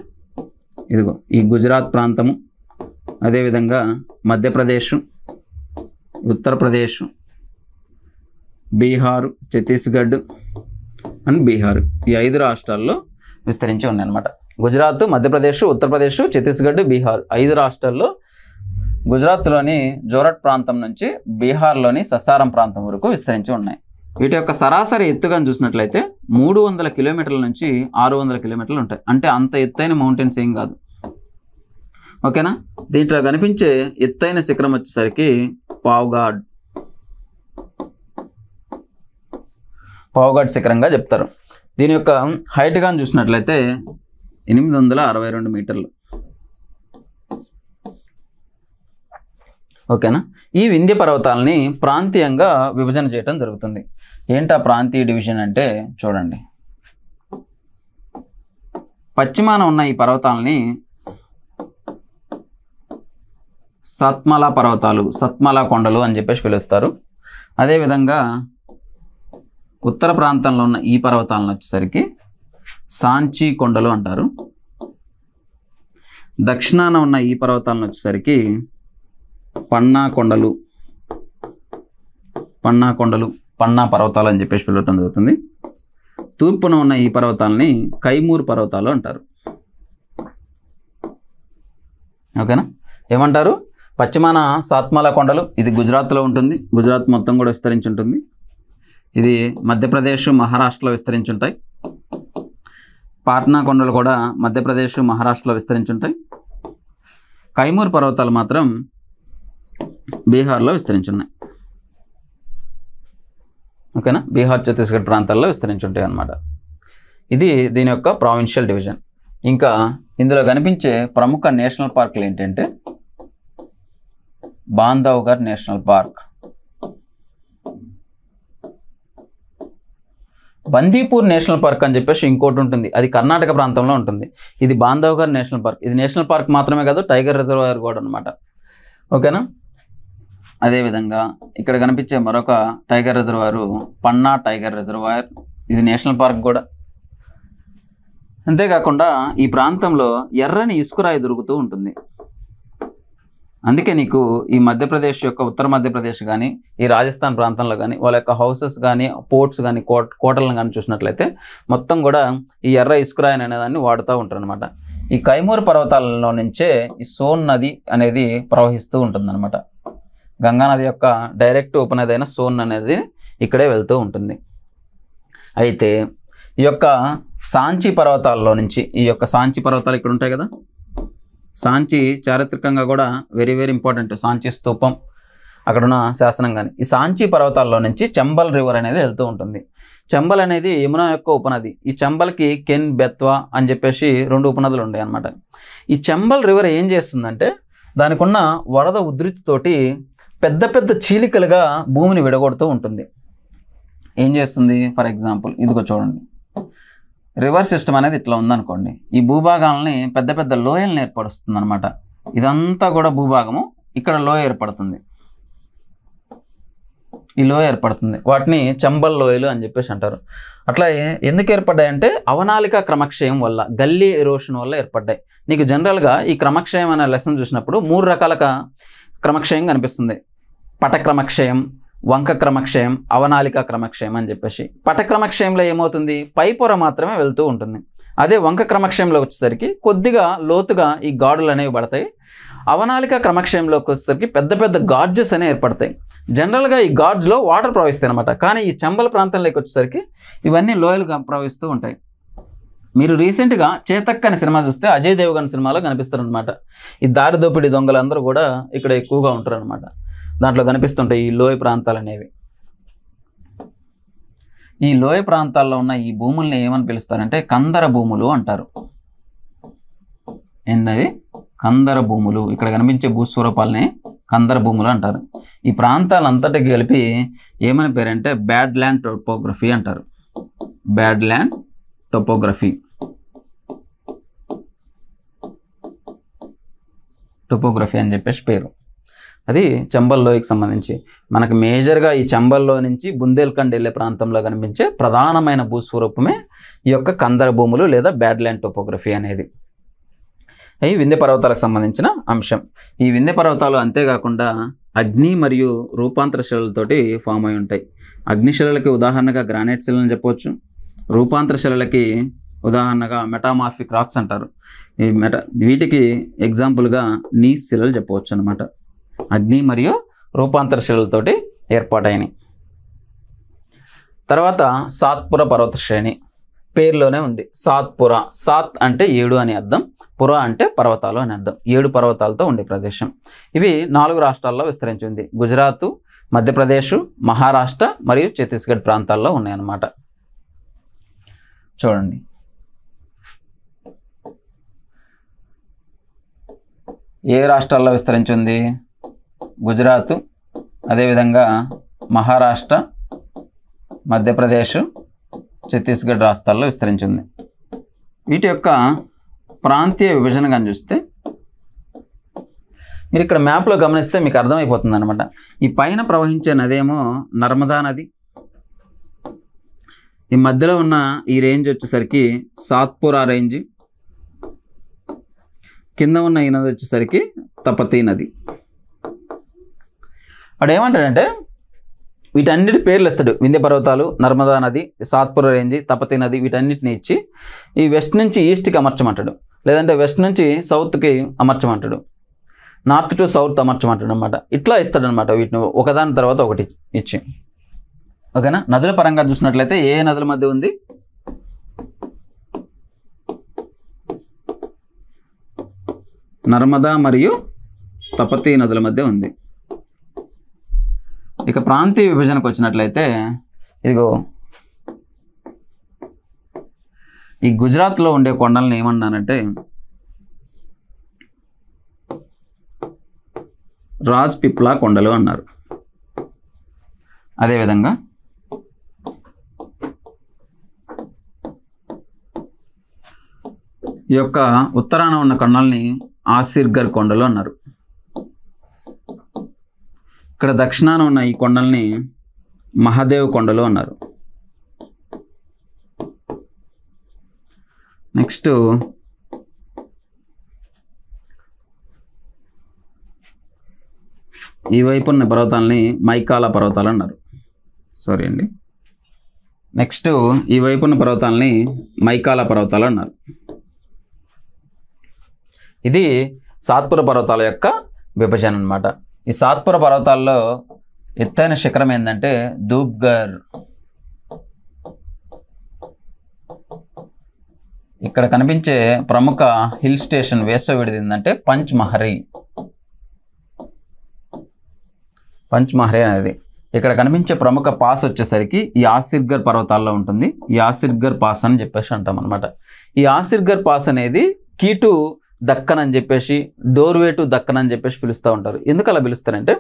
ఇదిగో ఈ గుజరాత్ ప్రాంతము, అదేవిధంగా మధ్యప్రదేశ్, ఉత్తరప్రదేశ్, బీహారు, ఛత్తీస్గఢ్ అండ్ బీహార్, ఈ 5 రాష్ట్రాల్లో విస్తరించి ఉన్నాయి అన్నమాట. గుజరాత్, మధ్యప్రదేశ్, ఉత్తరప్రదేశ్, ఛత్తీస్గఢ్, బీహార్ 5 రాష్ట్రాల్లో గుజరాత్లోని జోరట్ ప్రాంతం నుంచి బీహార్లోని ససారం ప్రాంతం వరకు విస్తరించి ఉన్నాయి. వీటి యొక్క సరాసరి ఎత్తుగా చూసినట్లయితే 300 కిలోమీటర్ల నుంచి 600 కిలోమీటర్లు ఉంటాయి. అంటే అంత ఎత్తైన మౌంటైన్స్ ఏం కాదు, ఓకేనా. దీంట్లో కనిపించే ఎత్తైన శిఖరం వచ్చేసరికి పావుఘాట్ శిఖరంగా చెప్తారు. దీని యొక్క హైట్గా చూసినట్లయితే 862 మీటర్లు, ఓకేనా. ఈ వింధ్య పర్వతాలని ప్రాంతీయంగా విభజన చేయడం జరుగుతుంది. ఏంటా ప్రాంతీయ డివిజన్ అంటే చూడండి, పశ్చిమాన ఉన్న ఈ పర్వతాలని సత్మలా పర్వతాలు, సత్మలా కొండలు అని చెప్పేసి పిలుస్తారు. అదేవిధంగా ఉత్తర ప్రాంతంలో ఉన్న ఈ పర్వతాలను వచ్చేసరికి సాంచి కొండలు అంటారు. దక్షిణాన ఉన్న ఈ పర్వతాలను వచ్చేసరికి పన్నా కొండలు, పన్నా పర్వతాలు అని చెప్పేసి పిలవటం జరుగుతుంది. తూర్పున ఉన్న ఈ పర్వతాలని కైమూర్ పర్వతాలు అంటారు, ఓకేనా. ఏమంటారు? పశ్చిమాన సాత్మాలా కొండలు, ఇది గుజరాత్లో ఉంటుంది, గుజరాత్ మొత్తం కూడా విస్తరించి ఉంటుంది. ఇది మధ్యప్రదేశ్, మహారాష్ట్రలో విస్తరించి ఉంటాయి. పాట్నా కొండలు కూడా మధ్యప్రదేశ్, మహారాష్ట్రలో విస్తరించి ఉంటాయి. కైమూర్ పర్వతాలు మాత్రం బీహార్లో విస్తరించి ఉన్నాయి. ఓకేనా, బీహార్ ఛత్తీస్గఢ్ ప్రాంతాల్లో విస్తరించి ఉంటాయి అన్నమాట. ఇది దీని యొక్క ప్రావిన్షియల్ డివిజన్. ఇంకా ఇందులో కనిపించే ప్రముఖ నేషనల్ పార్కులు ఏంటంటే Bandhavgarh national park, Bandipur national park అని చెప్పేసి ఇంకోటి ఉంటుంది, అది కర్ణాటక ప్రాంతంలో ఉంటుంది. ఇది బాంధవ్గర్ నేషనల్ పార్క్. ఇది నేషనల్ పార్క్ మాత్రమే కాదు, టైగర్ రిజర్వాయర్ కూడా అనమాట. ఓకేనా, అదేవిధంగా ఇక్కడ కనిపించే మరొక టైగర్ రిజర్వాయర్ పన్నా టైగర్ రిజర్వాయర్, ఇది నేషనల్ పార్క్ కూడా. అంతేకాకుండా ఈ ప్రాంతంలో ఎర్రని ఇసుకరాయి దొరుకుతూ ఉంటుంది. అందుకే నీకు ఈ మధ్యప్రదేశ్ యొక్క ఉత్తర మధ్యప్రదేశ్ కానీ ఈ రాజస్థాన్ ప్రాంతంలో కానీ వాళ్ళ యొక్క హౌసెస్ కానీ పోర్ట్స్ కానీ కోటలను కానీ చూసినట్లయితే మొత్తం కూడా ఈ ఎర్ర ఇసుకరాయి అనేదాన్ని వాడుతూ ఉంటారు అనమాట. ఈ కైమూర్ పర్వతాలలో నుంచే ఈ సోన్ నది అనేది ప్రవహిస్తూ ఉంటుందన్నమాట. గంగా నది యొక్క డైరెక్ట్ ఉపనది అయిన సోన్ అనేది ఇక్కడే వెళ్తూ ఉంటుంది. అయితే ఈ యొక్క సాంచి పర్వతాల్లో నుంచి, ఈ యొక్క సాంచి పర్వతాలు ఇక్కడ ఉంటాయి కదా, సాంచి చారిత్రకంగా కూడా వెరీ వెరీ ఇంపార్టెంట్. సాంచి స్తూపం అక్కడున్న శాసనం కానీ, ఈ సాంచి పర్వతాల్లో నుంచి చంబల్ రివర్ అనేది వెళ్తూ ఉంటుంది. చంబల్ అనేది యమునా యొక్క ఉపనది. ఈ చంబల్కి కెన్, బెత్వా అని చెప్పేసి 2 ఉపనదులు ఉన్నాయి అన్నమాట. ఈ చంబల్ రివర్ ఏం చేస్తుందంటే దానికి ఉన్న వరద ఉధృతితోటి పెద్ద పెద్ద చీలికలుగా భూమిని విడగొడుతూ ఉంటుంది. ఏం చేస్తుంది, ఫర్ ఎగ్జాంపుల్ ఇదిగో చూడండి, రివర్ సిస్టమ్ అనేది ఇట్లా ఉందనుకోండి, ఈ భూభాగాలని పెద్ద పెద్ద లోయలను ఏర్పరుస్తుంది అనమాట. ఇదంతా కూడా భూభాగము, ఇక్కడ లోయ ఏర్పడుతుంది, ఈ లోయ ఏర్పడుతుంది. వాటిని చంబల్ లోయలు అని చెప్పేసి అంటారు. అట్లా ఎందుకు ఏర్పడ్డాయంటే అవనాలిక క్రమక్షయం వల్ల, గల్లీ ఎరోషన్ వల్ల ఏర్పడ్డాయి. నీకు జనరల్గా ఈ క్రమక్షయం అనే లెసన్ చూసినప్పుడు 3 రకాల క్రమక్షయం కనిపిస్తుంది. పటక్రమక్షయం, వంక క్రమక్షయం, అవనాలిక క్రమక్షయం అని చెప్పేసి. పటక్రమక్షయంలో ఏమవుతుంది, పై పొర మాత్రమే వెళ్తూ ఉంటుంది. అదే వంక క్రమక్షయంలో వచ్చేసరికి కొద్దిగా లోతుగా ఈ గాడులు అనేవి పడతాయి. అవనాలిక క్రమక్షయంలోకి వచ్చేసరికి పెద్ద పెద్ద గాడ్జెస్ అనేవి ఏర్పడతాయి. జనరల్గా ఈ గాడ్స్లో వాటర్ ప్రవహిస్తాయి అనమాట. కానీ ఈ చంబల్ ప్రాంతంలోకి వచ్చేసరికి ఇవన్నీ లోయలుగా ప్రవహిస్తూ ఉంటాయి. మీరు రీసెంట్గా చేతక్ అనే సినిమా చూస్తే అజయ్ దేవగన్ సినిమాలో కనిపిస్తారు అనమాట. ఈ దారి దోపిడీ దొంగలందరూ కూడా ఇక్కడ ఎక్కువగా ఉంటారు అనమాట. దాంట్లో కనిపిస్తుంటాయి ఈ లోయ ప్రాంతాలు అనేవి. ఈ లోయ ప్రాంతాల్లో ఉన్న ఈ భూముల్ని ఏమని పిలుస్తారంటే కందర భూములు అంటారు. ఏందది, కందర భూములు. ఇక్కడ కనిపించే భూస్వరూపాలని కందర భూములు అంటారు. ఈ ప్రాంతాలంతటికి కలిపి ఏమని పేరంటే బ్యాడ్ ల్యాండ్ టోపోగ్రఫీ అంటారు. బ్యాడ్ ల్యాండ్ టోపోగ్రఫీ, టోపోగ్రఫీ అని చెప్పేసి పేరు. అది చంబల్ లోయకి సంబంధించి. మనకు మేజర్గా ఈ చంబల్లో నుంచి బుందేల్ఖండ్ వెళ్ళే ప్రాంతంలో కనిపించే ప్రధానమైన భూస్వరూపమే ఈ యొక్క కందర భూములు లేదా బ్యాడ్ ల్యాండ్ టోపోగ్రఫీ అనేది. అవి వింధ్య పర్వతాలకు సంబంధించిన అంశం. ఈ వింధ్య పర్వతాలు అంతేకాకుండా అగ్ని మరియు రూపాంతర శిలలతోటి ఫామ్ అయి ఉంటాయి. అగ్నిశిలలకి ఉదాహరణగా గ్రానైట్ శిలని చెప్పవచ్చు. రూపాంతర శిలలకి ఉదాహరణగా మెటామార్ఫిక్ రాక్స్ అంటారు. ఈ వీటికి ఎగ్జాంపుల్గా నీస్ శిలలు చెప్పవచ్చు అనమాట. అగ్ని మరియు రూపాంతర శిలలతోటి ఏర్పాటైనవి. తర్వాత సాత్పుర పర్వత శ్రేణి పేరులోనే ఉంది. సాత్పుర, సాత్ అంటే 7 అని అర్థం, పుర అంటే పర్వతాలు అని అర్థం. 7 పర్వతాలతో ఉండే ప్రదేశం. ఇవి 4 రాష్ట్రాల్లో విస్తరించి ఉంది. గుజరాత్, మధ్యప్రదేశ్, మహారాష్ట్ర మరియు ఛత్తీస్గఢ్ ప్రాంతాల్లో ఉన్నాయన్నమాట. చూడండి, ఏ రాష్ట్రాల్లో విస్తరించి ఉంది, గుజరాత్, అదేవిధంగా మహారాష్ట్ర, మధ్యప్రదేశ్, ఛత్తీస్గఢ్ రాష్ట్రాల్లో విస్తరించి ఉంది. వీటి యొక్క ప్రాంతీయ విభజన కానీ చూస్తే మీరు ఇక్కడ మ్యాప్లో గమనిస్తే మీకు అర్థమైపోతుంది అనమాట. ఈ పైన ప్రవహించే నదేమో నర్మదా నది. ఈ మధ్యలో ఉన్న ఈ రేంజ్ వచ్చేసరికి సాత్పురా రేంజ్. కింద ఉన్న ఈ నది వచ్చేసరికి తపతీ నది. వాడు ఏమంటాడంటే వీటన్నిటి పేర్లు ఇస్తాడు. వింధ్య పర్వతాలు, నర్మదా నది, సాత్పుర రేంజ్, తపతీ నది, వీటన్నిటిని ఇచ్చి ఈ వెస్ట్ నుంచి ఈస్ట్కి అమర్చమంటాడు, లేదంటే వెస్ట్ నుంచి సౌత్కి అమర్చమంటాడు, నార్త్ టు సౌత్ అమర్చమంటాడు అనమాట. ఇట్లా ఇస్తాడనమాట వీటిని ఒకదాని తర్వాత ఒకటి ఇచ్చి. ఓకేనా. నదుల పరంగా చూసినట్లయితే ఏ నదుల మధ్య ఉంది, నర్మదా మరియు తపతీ నదుల మధ్య ఉంది. ఇక ప్రాంతీయ విభజనకు వచ్చినట్లయితే ఇదిగో ఈ గుజరాత్లో ఉండే కొండలను ఏమన్నానంటే రాజ్పిప్లా కొండలు అన్నారు. అదేవిధంగా ఈ యొక్క ఉత్తరాన ఉన్న కొండల్ని ఆసిర్గర్ కొండలు అన్నారు. ఇక్కడ దక్షిణాన ఉన్న ఈ కొండల్ని మహాదేవ్ కొండలు అన్నారు. నెక్స్ట్ ఈ వైపు ఉన్న పర్వతాలని మైకాలా పర్వతాలు అన్నారు. సారీ అండి. నెక్స్ట్ ఈ వైపు ఉన్న పర్వతాలని మైకాలా పర్వతాలు అన్నారు. ఇది సాత్పుర పర్వతాల యొక్క విభజన అన్నమాట. ఈ సాత్పుర పర్వతాల్లో ఎత్తైన శిఖరం ఏంటంటే ధూప్ఘర్. ఇక్కడ కనిపించే ప్రముఖ హిల్ స్టేషన్ వేసవి విడిది ఏంటంటే పంచ్మహరి అనేది. ఇక్కడ కనిపించే ప్రముఖ పాస్ వచ్చేసరికి ఈ ఆసిర్గర్ పర్వతాల్లో ఉంటుంది. ఈ ఆసిర్గర్ పాస్ అని చెప్పేసి అంటాం అనమాట. ఈ ఆసిర్గర్ పాస్ అనేది కీటు దక్కన్ అని చెప్పేసి, డోర్వే టు దక్కన్ అని చెప్పేసి పిలుస్తూ ఉంటారు. ఎందుకు అలా పిలుస్తారంటే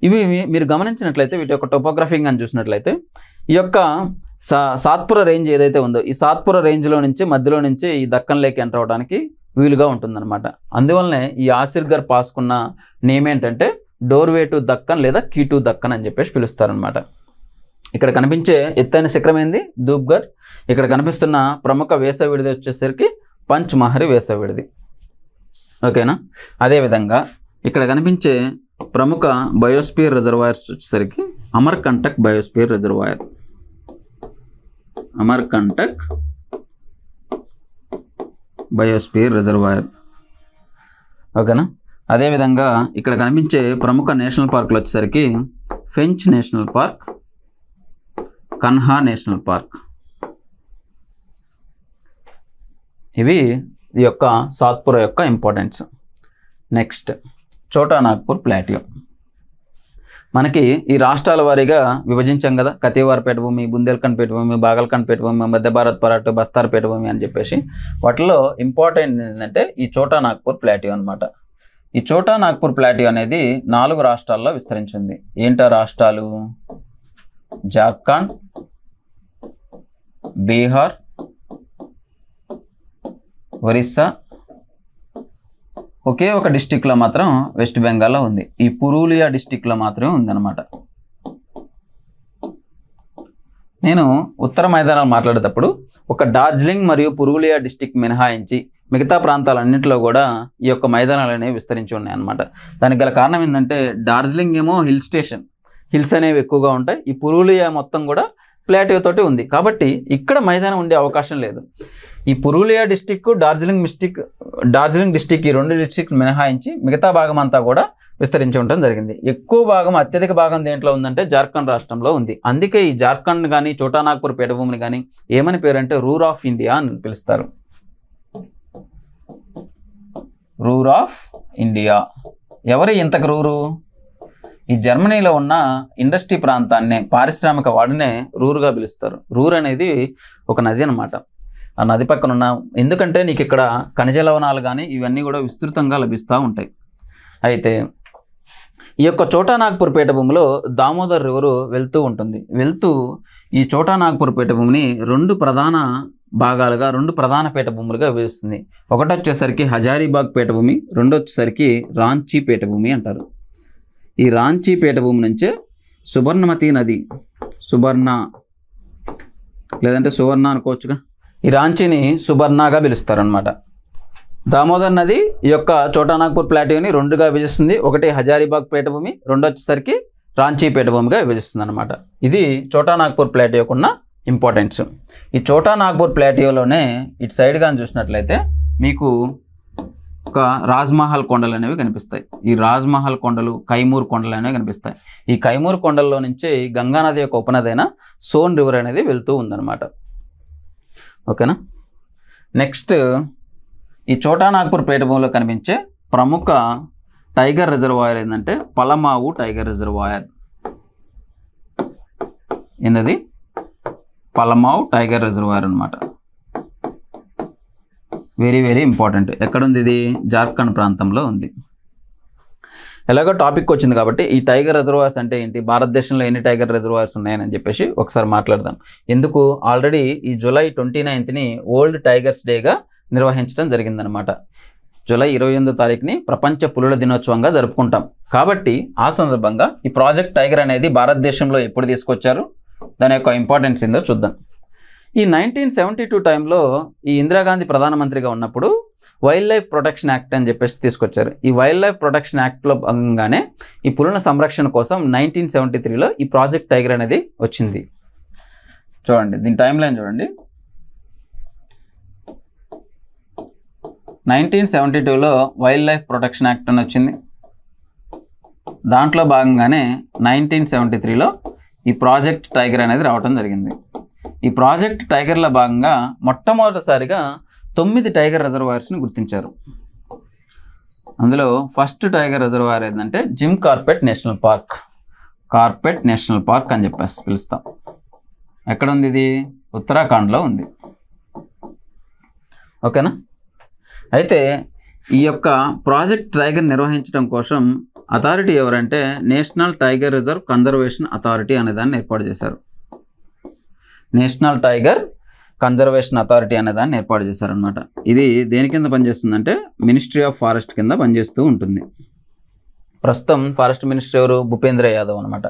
ఇవి మీరు గమనించినట్లయితే వీటి యొక్క టోపోగ్రఫింగ్ అని చూసినట్లయితే ఈ యొక్క సాత్పుర రేంజ్ ఏదైతే ఉందో ఈ సాత్పుర రేంజ్లో నుంచి మధ్యలో నుంచి ఈ దక్కన్ లేక్ ఎంటర్ అవడానికి వీలుగా ఉంటుందన్నమాట. అందువల్లనే ఈ ఆసిర్గర్ పాస్కున్న నేమ్ ఏంటంటే డోర్వే టు దక్కన్ లేదా కీ టు దక్కన్ అని చెప్పేసి పిలుస్తారనమాట. ఇక్కడ కనిపించే ఎత్తైన శిఖరం ఏంది ధూప్ఘర్. ఇక్కడ కనిపిస్తున్న ప్రముఖ వేసవి విడిది వచ్చేసరికి పంచ్మహరి వేసవి విడిది. ఓకేనా. అదేవిధంగా ఇక్కడ కనిపించే ప్రముఖ బయోస్పియర్ రిజర్వాయర్స్ వచ్చేసరికి Amarkantak biosphere reservoir. Amarkantak biosphere reservoir. ఓకేనా. అదేవిధంగా ఇక్కడ కనిపించే ప్రముఖ నేషనల్ పార్కులు వచ్చేసరికి Pench national park, Kanha national park. ఇవి ఈ యొక్క సాత్పుర యొక్క ఇంపార్టెన్స్. నెక్స్ట్ చోటా నాగ్పూర్ ప్లాటియో. మనకి ఈ రాష్ట్రాల వారీగా విభజించాం కదా, కతీవార్ పీఠభూమి, బుందేల్ఖండ్ పీఠభూమి, బాగల్ఖండ్ పీఠభూమి, మధ్య భారత్ పరాట్, బస్తార్ పీఠభూమి అని చెప్పేసి. వాటిలో ఇంపార్టెంట్ ఏంటంటే ఈ చోటా నాగ్పూర్ ప్లాటియో అనమాట. ఈ చోటా నాగ్పూర్ ప్లాటియో అనేది 4 రాష్ట్రాల్లో విస్తరించింది. ఏంటో రాష్ట్రాలు? జార్ఖండ్, బీహార్, ఒరిస్సా, ఒకే ఒక డిస్టిక్లో మాత్రం వెస్ట్ బెంగాల్లో ఉంది. ఈ పురూలియా డిస్టిక్లో మాత్రమే ఉందన్నమాట. నేను ఉత్తర మైదానాలు మాట్లాడేటప్పుడు ఒక డార్జిలింగ్ మరియు పురూలియా డిస్టిక్ మినహాయించి మిగతా ప్రాంతాలన్నింటిలో కూడా ఈ యొక్క మైదానాలు అనేవి విస్తరించి ఉన్నాయి అన్నమాట. దానికి గల కారణం ఏంటంటే డార్జిలింగ్ ఏమో హిల్ స్టేషన్, హిల్స్ అనేవి ఎక్కువగా ఉంటాయి. ఈ పురూలియా మొత్తం కూడా ప్లాటియో తోటి ఉంది కాబట్టి ఇక్కడ మైదానం ఉండే అవకాశం లేదు. ఈ పురూలియా డిస్టిక్, డార్జిలింగ్ డిస్టిక్, ఈ 2 డిస్టిక్ మినహాయించి మిగతా భాగం అంతా కూడా విస్తరించి ఉండటం జరిగింది. ఎక్కువ భాగం, అత్యధిక భాగం దేంట్లో ఉందంటే జార్ఖండ్ రాష్ట్రంలో ఉంది. అందుకే ఈ జార్ఖండ్ కానీ చోటా నాగ్పూర్ పీఠభూమిని కానీ ఏమని పేరు అంటే రూర్ ఆఫ్ ఇండియా అని పిలుస్తారు. రూర్ ఆఫ్ ఇండియా. ఎవరు ఇంతకు రూరు? ఈ జర్మనీలో ఉన్న ఇండస్ట్రీ ప్రాంతాన్ని, పారిశ్రామిక వాడినే రూరుగా పిలుస్తారు. రూర్ అనేది ఒక నది అనమాట. ఆ నది పక్కన ఉన్న, ఎందుకంటే నీకు ఇక్కడ ఖనిజ లవణాలు కానీ ఇవన్నీ కూడా విస్తృతంగా లభిస్తూ ఉంటాయి. అయితే ఈ యొక్క చోటా నాగ్పూర్ పీఠభూమిలో దామోదర్ రివరు వెళ్తూ ఉంటుంది. వెళ్తూ ఈ చోటా నాగ్పూర్ పీఠభూమిని 2 ప్రధాన భాగాలుగా, 2 ప్రధాన పీఠభూములుగా విభజిస్తుంది. ఒకటి వచ్చేసరికి హజారీబాగ్ పీఠభూమి, రెండో వచ్చేసరికి రాంచీ పీఠభూమి అంటారు. ఈ రాంచీ పీఠభూమి నుంచే సుబర్ణమతి నది, సుబర్ణ లేదంటే సువర్ణ అనుకోవచ్చుగా, ఈ రాంచీని సుబర్ణగా పిలుస్తారనమాట. దామోదర్ నది ఈ యొక్క చోటా నాగ్పూర్ ప్లాటియోని 2గా విభజిస్తుంది. ఒకటి హజారీబాగ్ పీఠభూమి, రెండో వచ్చేసరికి రాంచీ పీఠభూమిగా విభజిస్తుంది అనమాట. ఇది చోటా నాగ్పూర్ ప్లాటియోకున్న ఇంపార్టెన్స్. ఈ చోటా నాగ్పూర్ ప్లాటియోలోనే ఇటు సైడ్ కానీ చూసినట్లయితే మీకు ఒక రాజ్మహల్ కొండలు అనేవి కనిపిస్తాయి. ఈ రాజ్మహల్ కొండలు, కైమూర్ కొండలు అనేవి కనిపిస్తాయి. ఈ కైమూర్ కొండల్లో నుంచి గంగానది యొక్క ఉపనది అయిన సోన్ రివర్ అనేది వెళ్తూ ఉందన్నమాట. ఓకేనా. నెక్స్ట్ ఈ చోటా నాగ్పూర్ పీఠభూమిలో కనిపించే ప్రముఖ టైగర్ రిజర్వాయర్ ఏంటంటే పలమావు టైగర్ రిజర్వాయర్. ఏంటది? పలమావు టైగర్ రిజర్వాయర్ అనమాట. Very very important. ఎక్కడుంది ఇది? జార్ఖండ్ ప్రాంతంలో ఉంది. ఎలాగో టాపిక్ వచ్చింది కాబట్టి ఈ టైగర్ రిజర్వాయర్స్ అంటే ఏంటి, భారతదేశంలో ఎన్ని టైగర్ రిజర్వాయర్స్ ఉన్నాయని చెప్పేసి ఒకసారి మాట్లాడదాం. ఎందుకు, ఆల్రెడీ ఈ జూలై 29ని వరల్డ్ టైగర్స్ డేగా నిర్వహించడం జరిగిందనమాట. జూలై 28వ తారీఖుని ప్రపంచ పులుల దినోత్సవంగా జరుపుకుంటాం. కాబట్టి ఆ సందర్భంగా ఈ ప్రాజెక్ట్ టైగర్ అనేది భారతదేశంలో ఎప్పుడు తీసుకొచ్చారు, దాని యొక్క ఇంపార్టెన్స్ ఏందో చూద్దాం. ఈ 1972 టైంలో ఈ ఇందిరాగాంధీ ప్రధానమంత్రిగా ఉన్నప్పుడు వైల్డ్ లైఫ్ ప్రొటెక్షన్ యాక్ట్ అని చెప్పేసి తీసుకొచ్చారు. ఈ వైల్డ్ లైఫ్ ప్రొటెక్షన్ యాక్ట్లో భాగంగానే ఈ పులుల సంరక్షణ కోసం 1973లో ఈ ప్రాజెక్ట్ టైగర్ అనేది వచ్చింది. చూడండి దీని టైం లైన్ చూడండి. 1972లో వైల్డ్ లైఫ్ ప్రొటెక్షన్ యాక్ట్ అని వచ్చింది. దాంట్లో భాగంగానే 1973లో ఈ ప్రాజెక్ట్ టైగర్ అనేది రావడం జరిగింది. ఈ ప్రాజెక్ట్ టైగర్లో భాగంగా మొట్టమొదటిసారిగా 9 టైగర్ రిజర్వాయర్స్ని గుర్తించారు. అందులో ఫస్ట్ టైగర్ రిజర్వాయర్ ఏంటంటే Jim Corbett national park. Corbett national park అని చెప్పేసి పిలుస్తాం. ఎక్కడ ఉంది ఇది? ఉత్తరాఖండ్లో ఉంది. ఓకేనా? అయితే ఈ యొక్క ప్రాజెక్ట్ టైగర్ నిర్వహించడం కోసం అథారిటీ ఎవరంటే national tiger reserve conservation authority అనే దాన్ని ఏర్పాటు చేశారు. నేషనల్ టైగర్ కన్జర్వేషన్ అథారిటీ అనే దాన్ని ఏర్పాటు చేశారనమాట. ఇది దేని కింద పనిచేస్తుందంటే మినిస్ట్రీ ఆఫ్ ఫారెస్ట్ కింద పనిచేస్తూ ఉంటుంది. ప్రస్తుతం ఫారెస్ట్ మినిస్టర్ ఎవరు? భూపేంద్ర యాదవ్ అనమాట.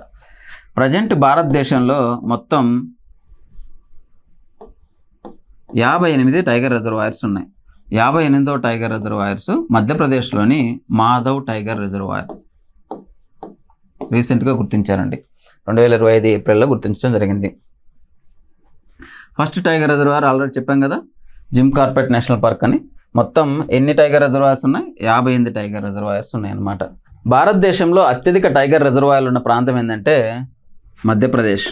ప్రజెంట్ భారతదేశంలో మొత్తం 58 టైగర్ రిజర్వాయర్స్ ఉన్నాయి. 58వ టైగర్ రిజర్వాయర్స్ మధ్యప్రదేశ్లోని మాధవ్ టైగర్ రిజర్వాయర్ రీసెంట్గా గుర్తించారండి. 2025 ఏప్రిల్లో గుర్తించడం జరిగింది. ఫస్ట్ టైగర్ రిజర్వాయర్ ఆల్రెడీ చెప్పాం కదా, జిమ్ కార్బెట్ నేషనల్ పార్క్ అని. మొత్తం ఎన్ని టైగర్ రిజర్వాయర్స్ ఉన్నాయి? 58 టైగర్ రిజర్వాయర్స్ ఉన్నాయన్నమాట. భారతదేశంలో అత్యధిక టైగర్ రిజర్వాయర్లు ఉన్న ప్రాంతం ఏంటంటే మధ్యప్రదేశ్.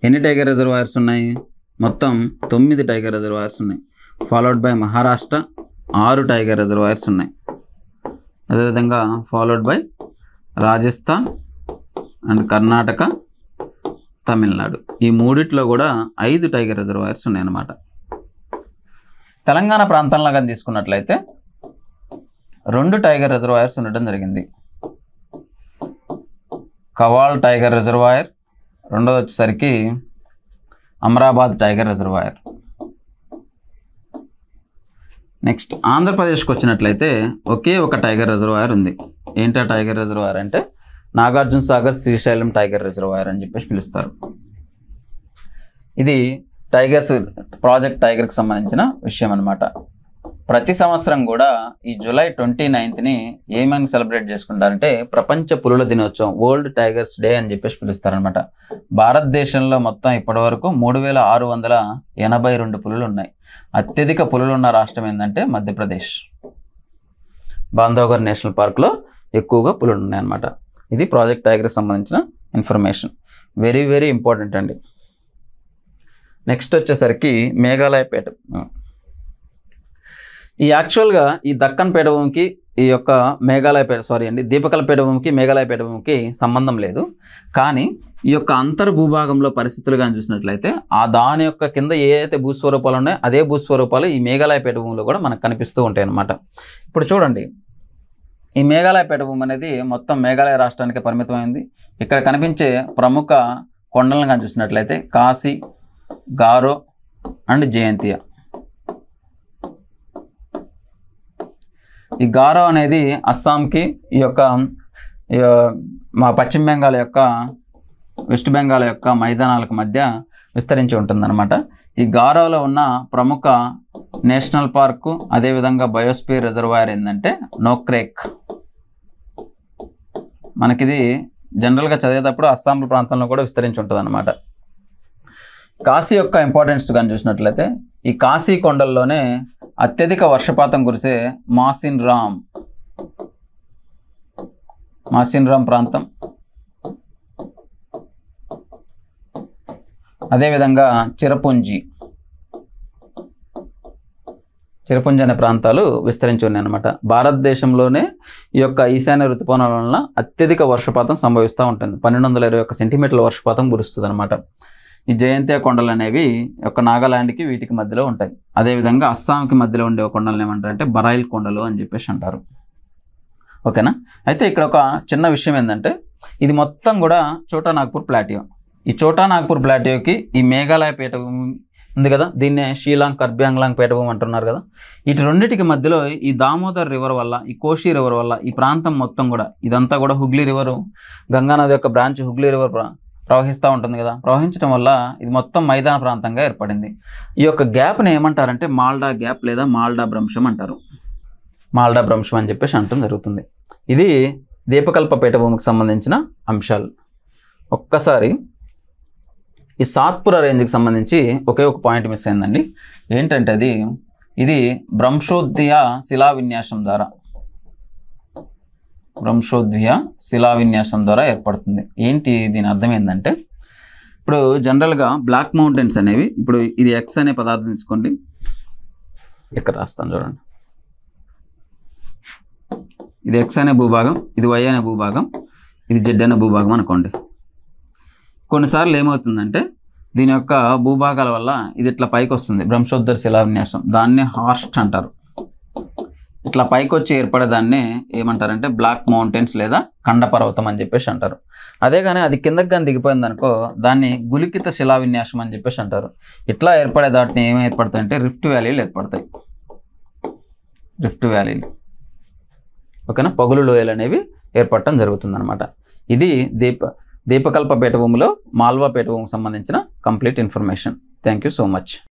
ఎన్ని టైగర్ రిజర్వాయర్స్ ఉన్నాయి? మొత్తం 9 టైగర్ రిజర్వాయర్స్ ఉన్నాయి. Followed by Maharashtra 6 tiger reservoirs ఉన్నాయి. అదేవిధంగా followed by Rajasthan and Karnataka, Tamil Nadu. ఈ మూడిట్లో కూడా 5 టైగర్ రిజర్వాయర్స్ ఉన్నాయన్నమాట. తెలంగాణ ప్రాంతంలో కానీ తీసుకున్నట్లయితే 2 టైగర్ రిజర్వాయర్స్ ఉండటం జరిగింది. కవాల్ టైగర్ రిజర్వాయర్, రెండోది వచ్చేసరికి అమరాబాద్ టైగర్ రిజర్వాయర్. నెక్స్ట్ ఆంధ్రప్రదేశ్కి వచ్చినట్లయితే ఒకే ఒక టైగర్ రిజర్వాయర్ ఉంది. ఏంటా టైగర్ రిజర్వాయర్ అంటే నాగార్జున సాగర్ శ్రీశైలం టైగర్ రిజర్వాయర్ అని చెప్పేసి పిలుస్తారు. ఇది టైగర్స్ ప్రాజెక్ట్ టైగర్కి సంబంధించిన విషయం అనమాట. ప్రతి సంవత్సరం కూడా ఈ జూలై 29ని ఏమని సెలబ్రేట్ చేసుకుంటారంటే ప్రపంచ పులుల దినోత్సవం, వరల్డ్ టైగర్స్ డే అని చెప్పేసి పిలుస్తారనమాట. భారతదేశంలో మొత్తం ఇప్పటివరకు 3682 పులులు ఉన్నాయి. అత్యధిక పులులు ఉన్న రాష్ట్రం ఏంటంటే మధ్యప్రదేశ్. బాంధవ్గర్ నేషనల్ పార్క్లో ఎక్కువగా పులులు ఉన్నాయన్నమాట. ఇది ప్రాజెక్ట్ టైగర్కి సంబంధించిన ఇన్ఫర్మేషన్. వెరీ వెరీ ఇంపార్టెంట్ అండి. నెక్స్ట్ వచ్చేసరికి మేఘాలయ పీఠభూమి. ఈ యాక్చువల్గా ఈ దక్కన్ పీఠభూమికి ఈ యొక్క దీపకల పీఠభూమికి మేఘాలయ పీఠభూమికి సంబంధం లేదు. కానీ ఈ యొక్క అంతర్భూభాగంలో పరిస్థితులు కానీ చూసినట్లయితే ఆ దాని యొక్క కింద ఏదైతే భూస్వరూపాలు ఉన్నాయో అదే భూస్వరూపాలు ఈ మేఘాలయ పీఠభూమిలో కూడా మనకు కనిపిస్తూ ఉంటాయి అన్నమాట. ఇప్పుడు చూడండి, ఈ మేఘాలయ పీఠభూమి అనేది మొత్తం మేఘాలయ రాష్ట్రానికి పరిమితమైంది. ఇక్కడ కనిపించే ప్రముఖ కొండలను కానీ చూసినట్లయితే కాశీ, గారో అండ్ జయంతియా. ఈ గారో అనేది అస్సాంకి, ఈ యొక్క మా పశ్చిమ బెంగాల్ యొక్క వెస్ట్ బెంగాల్ యొక్క మైదానాలకు మధ్య విస్తరించి ఉంటుందన్నమాట. ఈ గారోలో ఉన్న ప్రముఖ నేషనల్ పార్కు అదేవిధంగా బయోస్పియర్ రిజర్వాయర్ ఏంటంటే నోక్రేక్. మనకిది జనరల్గా చదివేటప్పుడు అస్సాం ప్రాంతంలో కూడా విస్తరించి ఉంటుంది అన్నమాట. కాశీ యొక్క ఇంపార్టెన్స్ కానీ చూసినట్లయితే ఈ కాశీ కొండల్లోనే అత్యధిక వర్షపాతం కురిసే మాసిన్ రామ్ ప్రాంతం, అదేవిధంగా చిరపుంజ అనే ప్రాంతాలు విస్తరించి ఉన్నాయి అన్నమాట. భారతదేశంలోనే ఈ యొక్క ఈశాన్య ఋతుపవనాల వలన అత్యధిక వర్షపాతం సంభవిస్తూ ఉంటుంది. 1221 సెంటీమీటర్ల వర్షపాతం కురుస్తుంది అనమాట. ఈ జయంతియా కొండలు అనేవి యొక్క నాగాలాండ్కి వీటికి మధ్యలో ఉంటాయి. అదేవిధంగా అస్సాంకి మధ్యలో ఉండే కొండలు ఏమంటారంటే బరైల్ కొండలు అని చెప్పేసి అంటారు. ఓకేనా. అయితే ఇక్కడ ఒక చిన్న విషయం ఏంటంటే ఇది మొత్తం కూడా చోటా నాగ్పూర్ ప్లాటియో. ఈ చోటా నాగ్పూర్ ప్లాటియోకి ఈ మేఘాలయ పీఠభూమి ఉంది కదా, దీన్నే షీలాంగ్ కర్బీ ఆంగ్లాంగ్ పీఠభూమి అంటున్నారు కదా, వీటి రెండింటికి మధ్యలో ఈ దామోదర్ రివర్ వల్ల, ఈ కోషి రివర్ వల్ల ఈ ప్రాంతం మొత్తం కూడా ఇదంతా కూడా హుగ్లీ రివరు, గంగానది యొక్క బ్రాంచ్ హుగ్లీ రివర్ ప్రవహిస్తూ ఉంటుంది కదా, ప్రవహించడం వల్ల ఇది మొత్తం మైదాన ప్రాంతంగా ఏర్పడింది. ఈ యొక్క గ్యాప్ని ఏమంటారంటే మాల్డా గ్యాప్ లేదా మాల్డా భ్రంశం అంటారు. మాల్డా భ్రంశం అని చెప్పేసి అంటం జరుగుతుంది. ఇది దీపకల్ప పీఠభూమికి సంబంధించిన అంశాలు. ఒక్కసారి ఈ సాత్పురా రేంజ్కి సంబంధించి ఒకే ఒక పాయింట్ మిస్ అయిందండి. ఏంటంటే ఇది భ్రంశోద్వయ శిలా విన్యాసం ద్వారా ఏర్పడుతుంది. ఏంటి దీని అర్థం ఏంటంటే ఇప్పుడు జనరల్గా బ్లాక్ మౌంటైన్స్ అనేవి, ఇప్పుడు ఇది ఎక్స్ అనే పదార్థం తీసుకోండి, ఇక్కడ రాస్తాను చూడండి, ఇది ఎక్స్ అనే భూభాగం, ఇది వై అనే భూభాగం, ఇది జెడ్ అనే భూభాగం అనుకోండి. కొన్నిసార్లు ఏమవుతుందంటే దీని యొక్క భూభాగాల వల్ల ఇది ఇట్లా పైకి వస్తుంది, భ్రంశోద్ధర శిలా విన్యాసం, దాన్నే హార్స్ట్ అంటారు. ఇట్లా పైకి వచ్చి ఏర్పడేదాన్నే ఏమంటారంటే బ్లాక్ మౌంటైన్స్ లేదా ఖండపర్వతం అని చెప్పేసి అంటారు. అదే కానీ అది కిందకి కానీ దిగిపోయింది అనుకో దాన్ని గులికిత శిలా విన్యాసం అని చెప్పేసి అంటారు. ఇట్లా ఏర్పడే దాటిని ఏమి ఏర్పడతాయి అంటే రిఫ్ట్ వ్యాలీలు ఏర్పడతాయి. రిఫ్ట్ వ్యాలీలు, ఓకేనా, పగులు లోయలు అనేవి ఏర్పడటం జరుగుతుందన్నమాట. ఇది దీపకల్ప పీఠభూమిలో మాల్వా పీఠభూమికి సంబంధించిన complete information. Thank you so much.